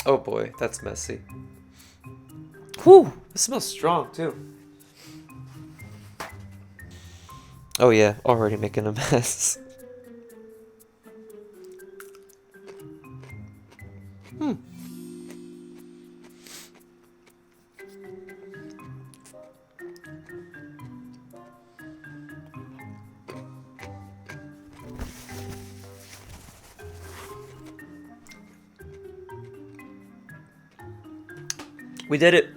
Oh boy, that's messy. Whew, it smells strong too. Oh yeah, already making a mess. Hmm. We did it.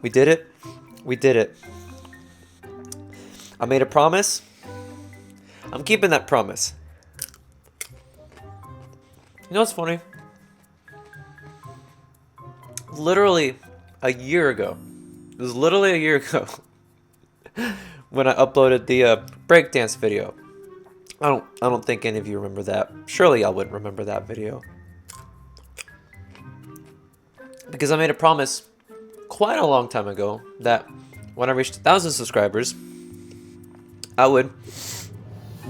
We did it. We did it. I made a promise. I'm keeping that promise. You know what's funny? Literally a year ago. It was literally a year ago when I uploaded the breakdance video. I don't think any of you remember that. Surely I wouldn't remember that video. Because I made a promise quite a long time ago that when I reached 1,000 subscribers, I would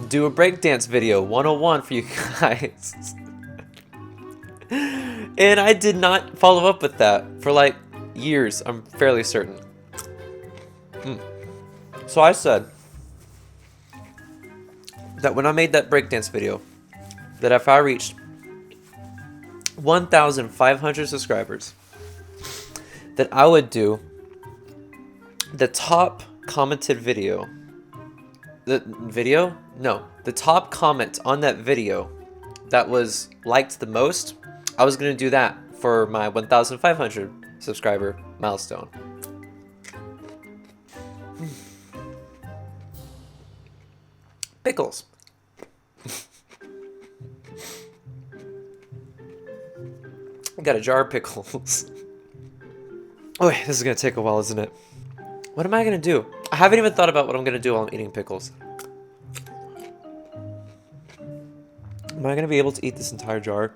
do a breakdance video 101 for you guys. And I did not follow up with that for like years, I'm fairly certain. So I said that when I made that breakdance video, that if I reached 1,500 subscribers, that I would do the top commented video. The video? No. The top comment on that video that was liked the most, I was going to do that for my 1,500 subscriber milestone. Pickles. I got a jar of pickles. Oh, this is going to take a while, isn't it? What am I going to do? I haven't even thought about what I'm going to do while I'm eating pickles. Am I going to be able to eat this entire jar?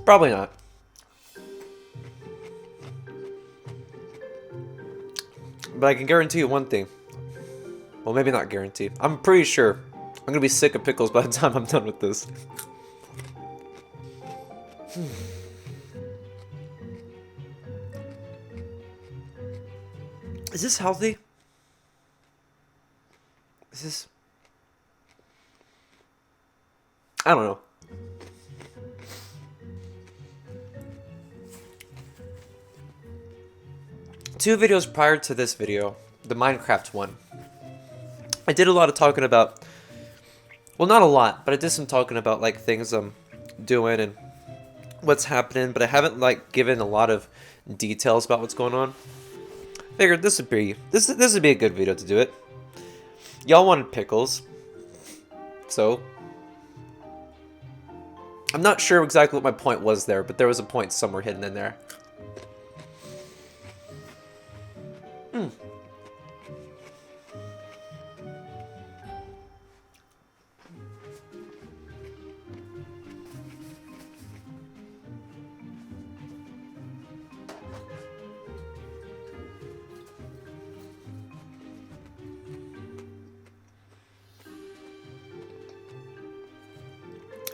Probably not. But I can guarantee you one thing. Well, maybe not guarantee. I'm pretty sure I'm going to be sick of pickles by the time I'm done with this. Is this healthy? Is this... I don't know. Two videos prior to this video, the Minecraft one, I did a lot of talking about, well, not a lot, but I did some talking about like things I'm doing and what's happening, but I haven't like given a lot of details about what's going on. Figured this would be a good video to do it. Y'all wanted pickles, so I'm not sure exactly what my point was there, but there was a point somewhere hidden in there.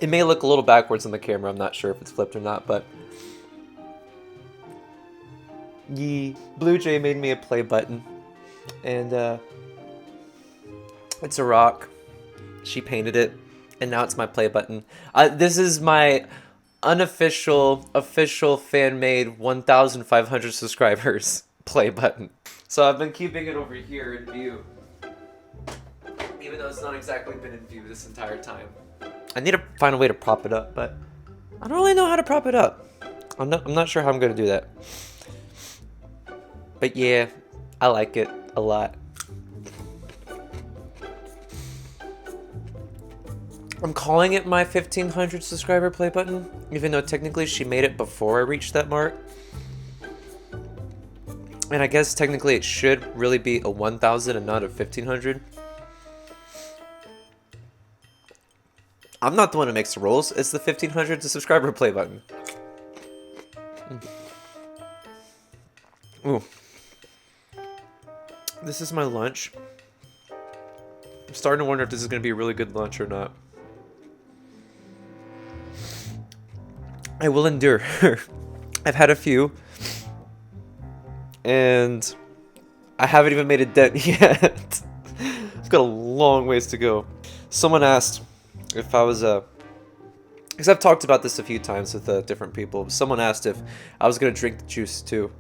It may look a little backwards on the camera, I'm not sure if it's flipped or not, but... Yee. Blue Jay made me a play button. And, it's a rock. She painted it, and now it's my play button. This is my unofficial, official, fan-made 1,500 subscribers play button. So I've been keeping it over here in view. Even though it's not exactly been in view this entire time. I need to find a way to prop it up, but I don't really know how to prop it up. I'm not sure how I'm going to do that. But yeah, I like it a lot. I'm calling it my 1,500 subscriber play button, even though technically she made it before I reached that mark. And I guess technically it should really be a 1,000 and not a 1,500. I'm not the one who makes the rules. It's the 1,500 subscriber play button. Ooh. This is my lunch. I'm starting to wonder if this is going to be a really good lunch or not. I will endure. I've had a few, and I haven't even made a dent yet. I've got a long ways to go. Someone asked if I was because I've talked about this a few times with different people. Someone asked if I was gonna drink the juice too.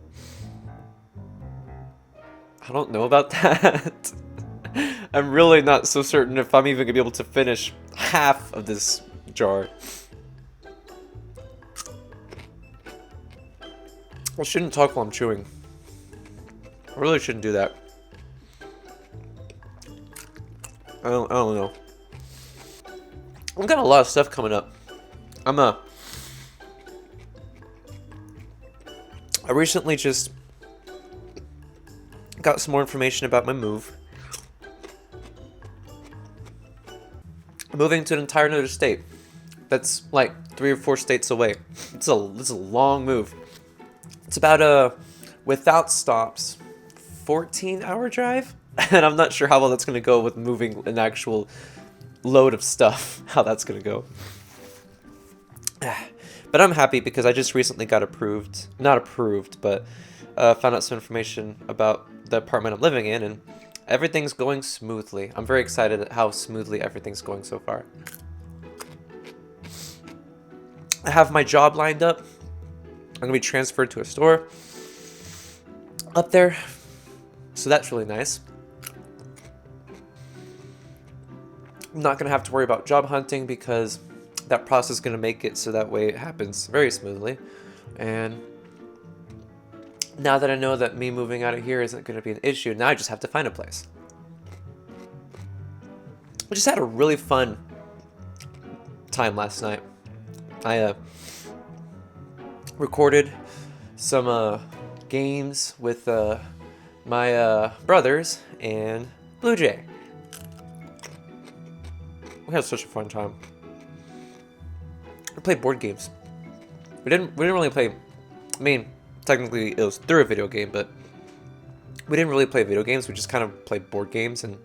I don't know about that. I'm really not so certain if I'm even gonna be able to finish half of this jar. I shouldn't talk while I'm chewing. I really shouldn't do that. I don't know. I've got a lot of stuff coming up. I recently just got some more information about my move. I'm moving to an entire another state. That's like 3 or 4 states away. It's a long move. It's about without stops, 14-hour drive, and I'm not sure how well that's gonna go with moving an actual load of stuff. How that's gonna go. But I'm happy because I just recently got approved. Not approved, but found out some information about the apartment I'm living in, and everything's going smoothly. I'm very excited at how smoothly everything's going so far. I have my job lined up. I'm gonna be transferred to a store up there, so that's really nice. I'm not gonna have to worry about job hunting because that process is gonna make it so that way it happens very smoothly. And now that I know that me moving out of here isn't gonna be an issue, now I just have to find a place. I just had a really fun time last night. I recorded some games with my brothers and Blue Jay. We had such a fun time. We played board games. We didn't really play. I mean, technically it was through a video game, but we didn't really play video games. We just kind of played board games, and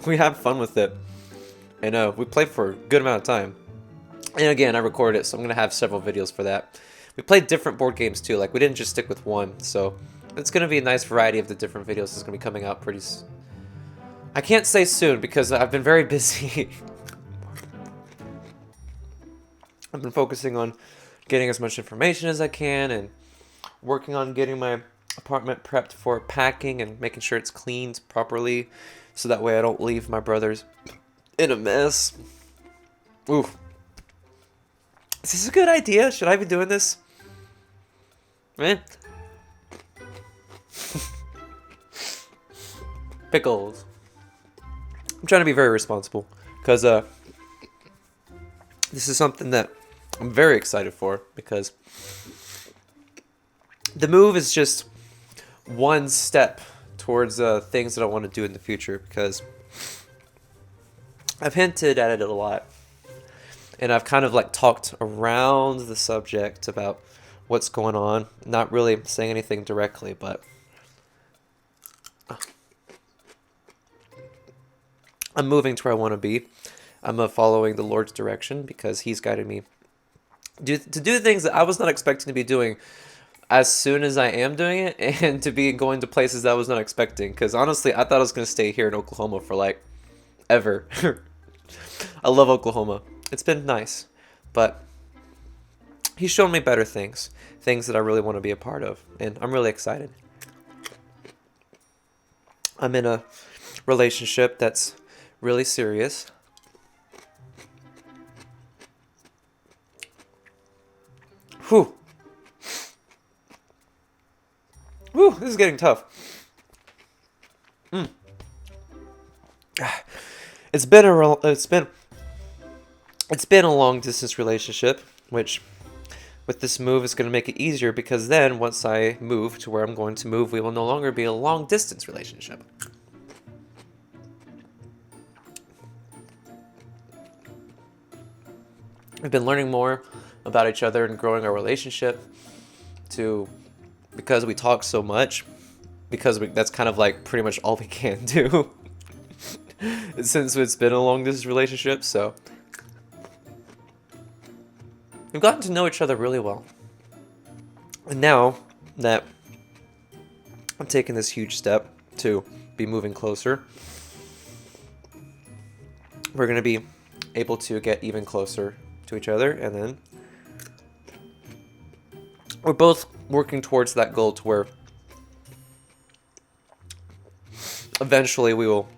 we had fun with it. And we played for a good amount of time. And again, I recorded it, so I'm gonna have several videos for that. We played different board games too. Like, we didn't just stick with one, so it's gonna be a nice variety of the different videos that's gonna be coming out pretty soon. I can't say soon because I've been very busy. I've been focusing on getting as much information as I can and working on getting my apartment prepped for packing and making sure it's cleaned properly so that way I don't leave my brothers in a mess. Ooh. Is this a good idea? Should I be doing this? Eh? Pickles. I'm trying to be very responsible because this is something that I'm very excited for because the move is just one step towards things that I want to do in the future, because I've hinted at it a lot and I've kind of like talked around the subject about what's going on, not really saying anything directly, but I'm moving to where I want to be. I'm following the Lord's direction because He's guided me to do things that I was not expecting to be doing as soon as I am doing it, and to be going to places that I was not expecting. Because honestly, I thought I was going to stay here in Oklahoma for like ever. I love Oklahoma. It's been nice, but He's shown me better things that I really want to be a part of, and I'm really excited. I'm in a relationship that's really serious. Whew. Whew, this is getting tough. It's been a long distance relationship, which with this move is going to make it easier, because then once I move to where I'm going to move, we will no longer be a long distance relationship. We've been learning more about each other and growing our relationship because we talk so much, because that's kind of like pretty much all we can do since it's been a long distance relationship. So we've gotten to know each other really well. And now that I'm taking this huge step to be moving closer, we're going to be able to get even closer to each other, and then we're both working towards that goal to where eventually we will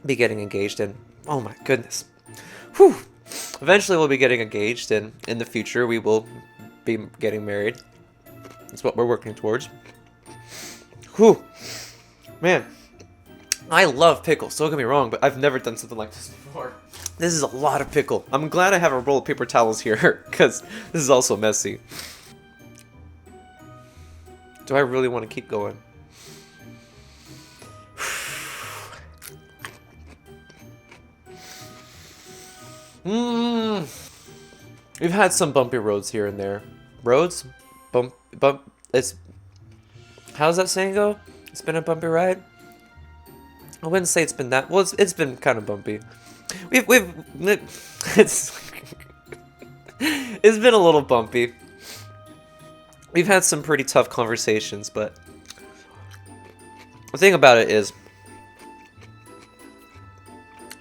be getting engaged, and oh my goodness, whew, eventually we'll be getting engaged, and in the future we will be getting married. That's what we're working towards. Whew, man, I love pickles, don't get me wrong, but I've never done something like this before. This is a lot of pickle. I'm glad I have a roll of paper towels here, because this is also messy. Do I really want to keep going? We've had some bumpy roads here and there. Roads? Bump. It's... How does that saying go? It's been a bumpy ride? I wouldn't say it's been that... Well, it's been kind of bumpy. It's been a little bumpy. We've had some pretty tough conversations, but the thing about it is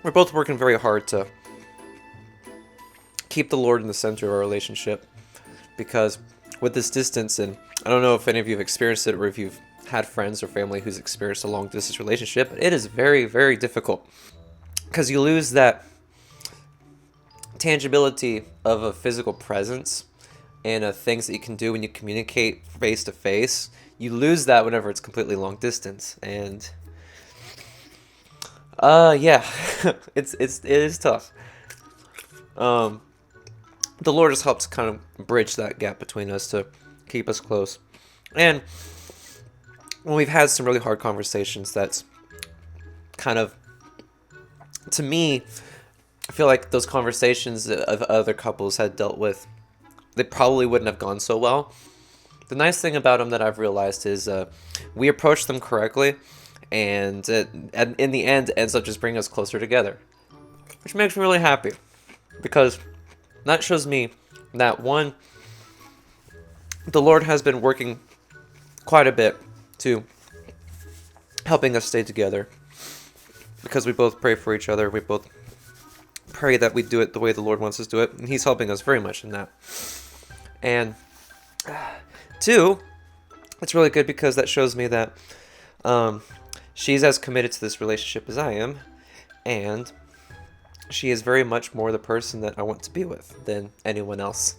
we're both working very hard to keep the Lord in the center of our relationship, because with this distance, and I don't know if any of you have experienced it or if you've had friends or family who's experienced a long distance relationship, it is very, very difficult, because you lose that tangibility of a physical presence and things that you can do when you communicate face to face. You lose that whenever it's completely long distance, and yeah, it is tough. The Lord has helped kind of bridge that gap between us to keep us close. And when we've had some really hard conversations, that's kind of, to me, I feel like those conversations of other couples had dealt with, they probably wouldn't have gone so well. The nice thing about them that I've realized is we approach them correctly, and in the end, it ends up just bringing us closer together, which makes me really happy, because that shows me that, one, the Lord has been working quite a bit to helping us stay together, because we both pray for each other. We both pray that we do it the way the Lord wants us to do it, and He's helping us very much in that. And two, it's really good because that shows me that she's as committed to this relationship as I am, and she is very much more the person that I want to be with than anyone else.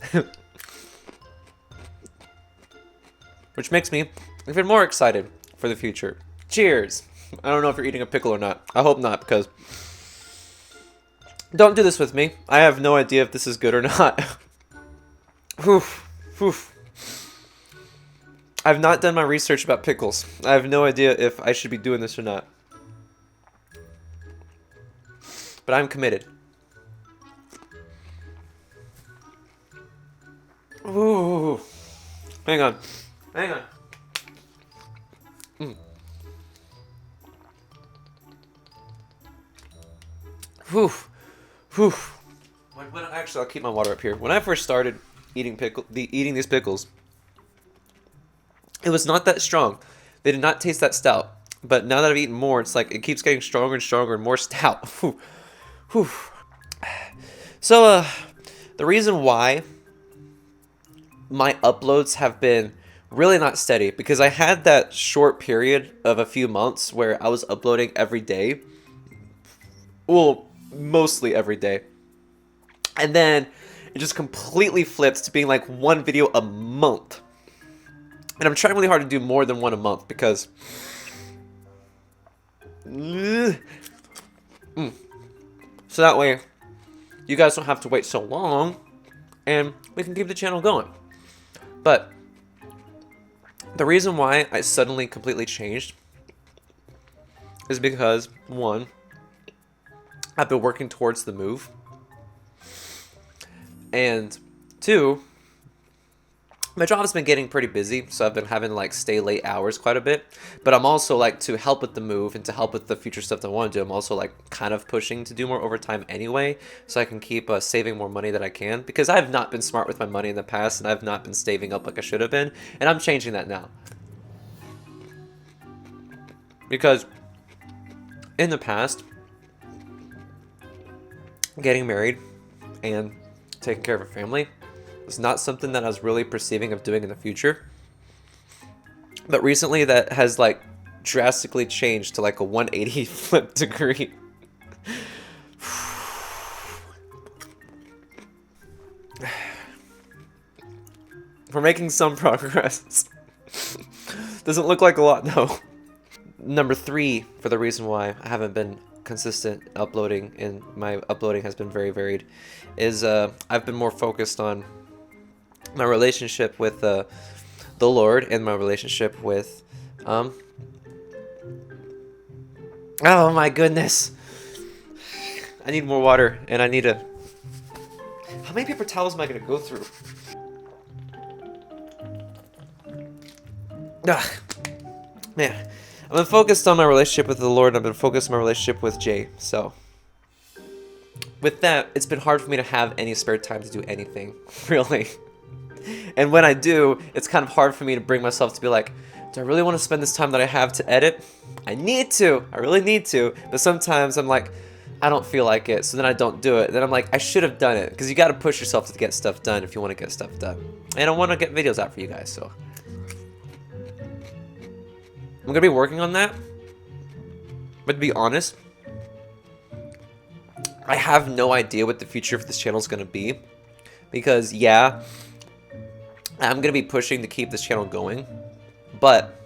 Which makes me even more excited for the future. Cheers! I don't know if you're eating a pickle or not. I hope not, because don't do this with me. I have no idea if this is good or not. Whew. Whew. I've not done my research about pickles. I have no idea if I should be doing this or not. But I'm committed. Ooh. Hang on. Hang on. Whew. Whew. Actually, I'll keep my water up here. When I first started eating these pickles, it was not that strong. They did not taste that stout. But now that I've eaten more, it's like it keeps getting stronger and stronger and more stout. Whew. Whew. So, the reason why my uploads have been really not steady, because I had that short period of a few months where I was uploading every day. Well, mostly every day. And then it just completely flipped to being like one video a month. And I'm trying really hard to do more than one a month, because so that way you guys don't have to wait so long and we can keep the channel going. But the reason why I suddenly completely changed is because, one, I've been working towards the move, and two, my job's been getting pretty busy, so I've been having to like stay late hours quite a bit. But I'm also like, to help with the move and to help with the future stuff that I want to do, I'm also like kind of pushing to do more overtime anyway, so I can keep saving more money that I can, because I've not been smart with my money in the past, and I've not been saving up like I should have been, and I'm changing that now. Because in the past, getting married and taking care of a family was not something that I was really perceiving of doing in the future. But recently that has like drastically changed to like a 180 flip degree. We're making some progress. Doesn't look like a lot though. Number 3, for the reason why I haven't been consistent uploading, and my uploading has been very varied, is I've been more focused on my relationship with the Lord and my relationship with oh my goodness, I need more water, and I need a, how many paper towels am I gonna go through? Ugh. Man, I've been focused on my relationship with the Lord, and I've been focused on my relationship with Jay, so with that, it's been hard for me to have any spare time to do anything, really. And when I do, it's kind of hard for me to bring myself to be like, do I really want to spend this time that I have to edit? I need to. I really need to. But sometimes I'm like, I don't feel like it, so then I don't do it. Then I'm like, I should have done it. Because you got to push yourself to get stuff done if you want to get stuff done. And I want to get videos out for you guys, so I'm going to be working on that. But to be honest, I have no idea what the future of this channel is going to be. Because, yeah, I'm going to be pushing to keep this channel going, but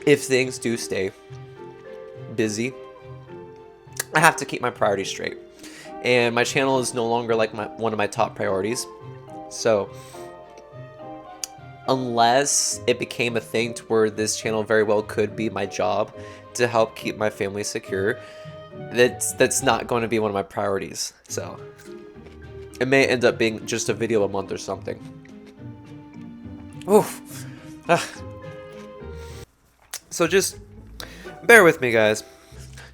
if things do stay busy, I have to keep my priorities straight, and my channel is no longer like one of my top priorities. So unless it became a thing to where this channel very well could be my job to help keep my family secure, that's not going to be one of my priorities. So it may end up being just a video a month or something. Oof. So just bear with me, guys.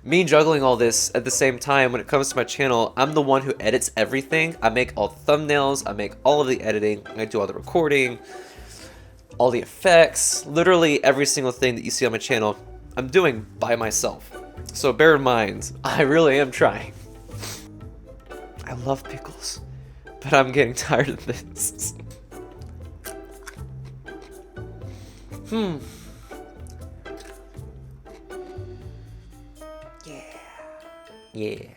Me juggling all this at the same time, when it comes to my channel, I'm the one who edits everything. I make all the thumbnails, I make all of the editing, I do all the recording, all the effects, literally every single thing that you see on my channel, I'm doing by myself. So bear in mind, I really am trying. I love pickles, but I'm getting tired of this. Yeah.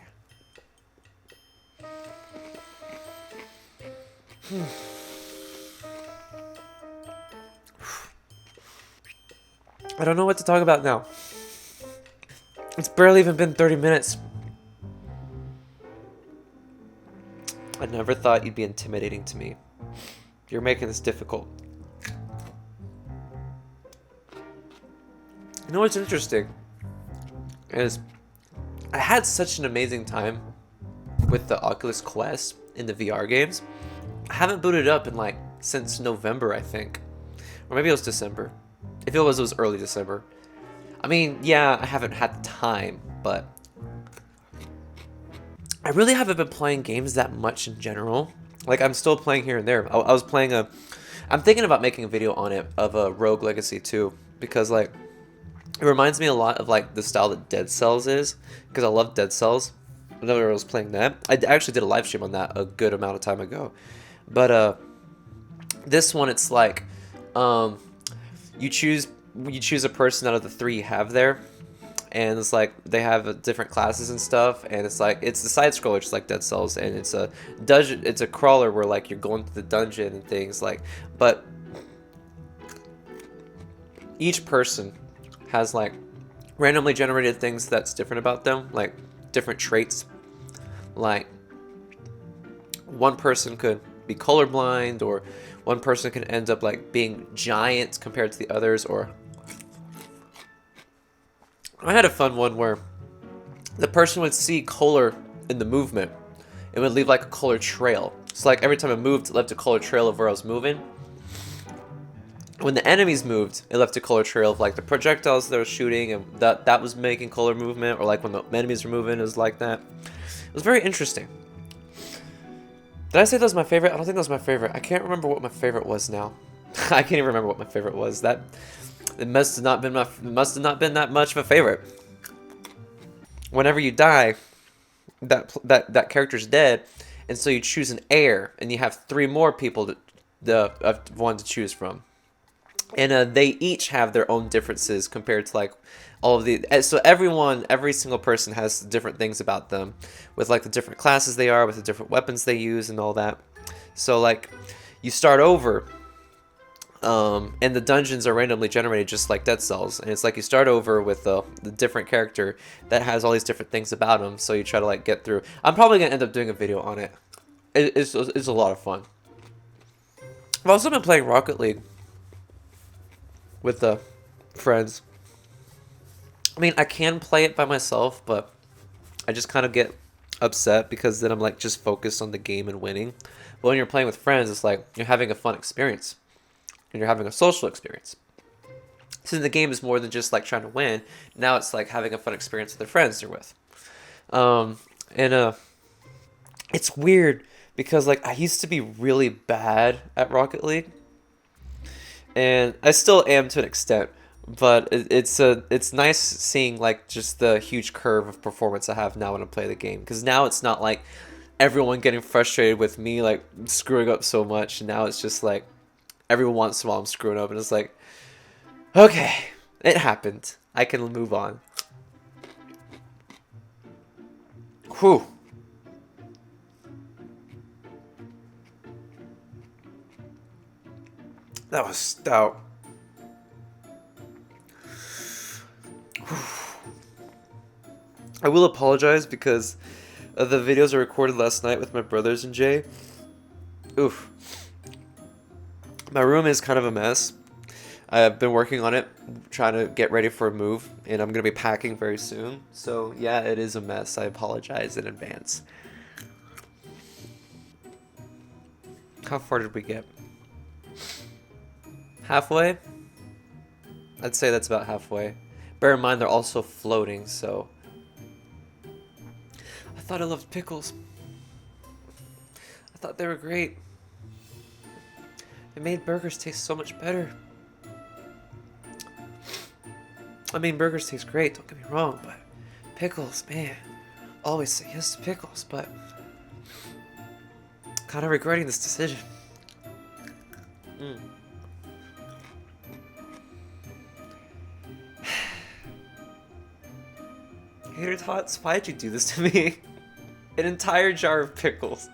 I don't know what to talk about now. It's barely even been 30 minutes. I never thought you'd be intimidating to me. You're making this difficult. You know what's interesting is I had such an amazing time with the Oculus Quest in the VR games. I haven't booted up in like since November, I think, or maybe it was December. If it was early December. I mean, yeah, I haven't had the time, but I really haven't been playing games that much in general. Like, I'm still playing here and there. I was playing I'm thinking about making a video on it of a Rogue Legacy 2, because like it reminds me a lot of like the style that Dead Cells is, because I love Dead Cells. Whenever I was playing that, I actually did a live stream on that a good amount of time ago. But this one, it's like you choose a person out of the 3 you have there, and it's like they have different classes and stuff, and it's like it's the side scroller just like Dead Cells, and it's a dungeon, it's a crawler where like you're going through the dungeon and things like, but each person has like randomly generated things that's different about them, like different traits. Like one person could be colorblind, or one person can end up like being giant compared to the others, or I had a fun one where the person would see color in the movement. It would leave like a color trail. So like every time I moved, it left a color trail of where I was moving. When the enemies moved, it left a color trail of like the projectiles they were shooting, and that was making color movement, or like when the enemies were moving, it was like that. It was very interesting. Did I say that was my favorite? I don't think that was my favorite. I can't remember what my favorite was now. I can't even remember what my favorite was. That it must have not been that much of a favorite. Whenever you die, that character's dead, and so you choose an heir, and you have 3 more people one to choose from. And they each have their own differences compared to like all of the. So every single person has different things about them, with like the different classes they are, with the different weapons they use, and all that. So like, you start over, and the dungeons are randomly generated just like Dead Cells, and it's like you start over with the different character that has all these different things about him. So you try to like get through. I'm probably gonna end up doing a video on it. It's a lot of fun. I've also been playing Rocket League with friends. I mean, I can play it by myself, but I just kind of get upset because then I'm like just focused on the game and winning. But when you're playing with friends, it's like you're having a fun experience and you're having a social experience. Since the game is more than just like trying to win, now it's like having a fun experience with the friends you're with. It's weird because like I used to be really bad at Rocket League. And I still am to an extent, but it's nice seeing like just the huge curve of performance I have now when I play the game. Because now it's not like everyone getting frustrated with me like screwing up so much. Now it's just like every once in a while I'm screwing up, and it's like, okay, it happened. I can move on. Whew. That was stout. I will apologize because the videos I recorded last night with my brothers and Jay. Oof. My room is kind of a mess. I've been working on it, trying to get ready for a move, and I'm going to be packing very soon. So yeah, it is a mess. I apologize in advance. How far did we get? Halfway? I'd say that's about halfway. Bear in mind they're also floating, so... I thought I loved pickles. I thought they were great. They made burgers taste so much better. I mean, burgers taste great, don't get me wrong, but pickles, man. Always say yes to pickles, but... kind of regretting this decision. Hater Tots, why'd you do this to me? An entire jar of pickles.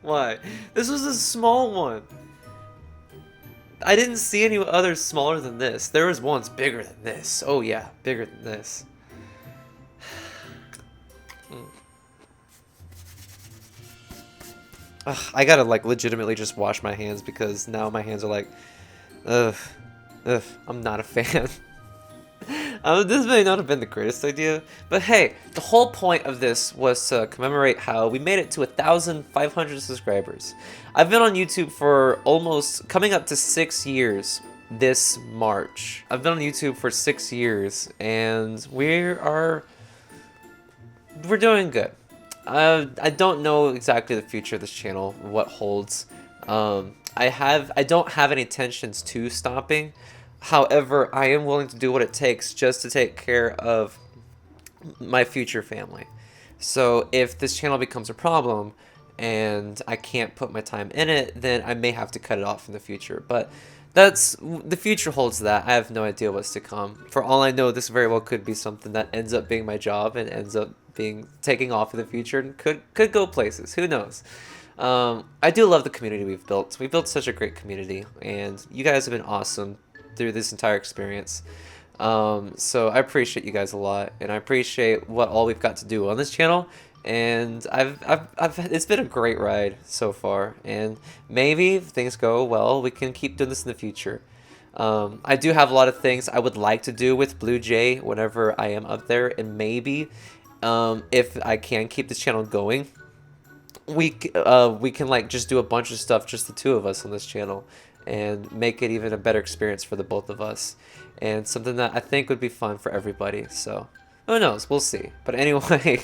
Why? This was a small one. I didn't see any others smaller than this. There was ones bigger than this. Oh yeah, bigger than this. Ugh, I gotta like legitimately just wash my hands because now my hands are like, ugh, I'm not a fan. This may not have been the greatest idea, but hey, the whole point of this was to commemorate how we made it to 1,500 subscribers. I've been on YouTube for almost coming up to 6 years this March. I've been on YouTube for 6 years, and we're doing good. I don't know exactly the future of this channel, what holds. I don't have any intentions to stopping. However, I am willing to do what it takes just to take care of my future family. So if this channel becomes a problem and I can't put my time in it, then I may have to cut it off in the future. But the future holds that. I have no idea what's to come. For all I know, this very well could be something that ends up being my job and ends up being taking off in the future and could go places. Who knows? I do love the community we've built. We've built such a great community, and you guys have been awesome through this entire experience. So I appreciate you guys a lot, and I appreciate what all we've got to do on this channel. And it's been a great ride so far, and maybe if things go well, we can keep doing this in the future. I do have a lot of things I would like to do with Blue Jay whenever I am up there, and maybe if I can keep this channel going, we can like just do a bunch of stuff, just the two of us on this channel, and make it even a better experience for the both of us, and something that I think would be fun for everybody. So who knows? We'll see. But anyway,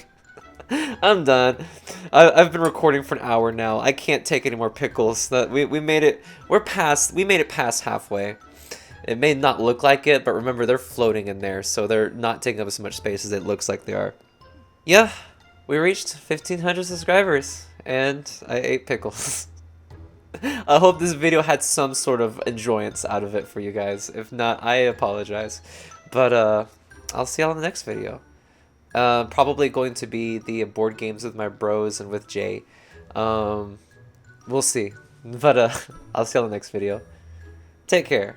I'm done. I've been recording for an hour now. I can't take any more pickles. That we made it. We made it past halfway. It may not look like it, but remember they're floating in there, so they're not taking up as much space as it looks like they are. Yeah, we reached 1,500 subscribers, and I ate pickles. I hope this video had some sort of enjoyance out of it for you guys. If not, I apologize. But I'll see y'all in the next video. Probably going to be the board games with my bros and with Jay. We'll see. But I'll see y'all in the next video. Take care.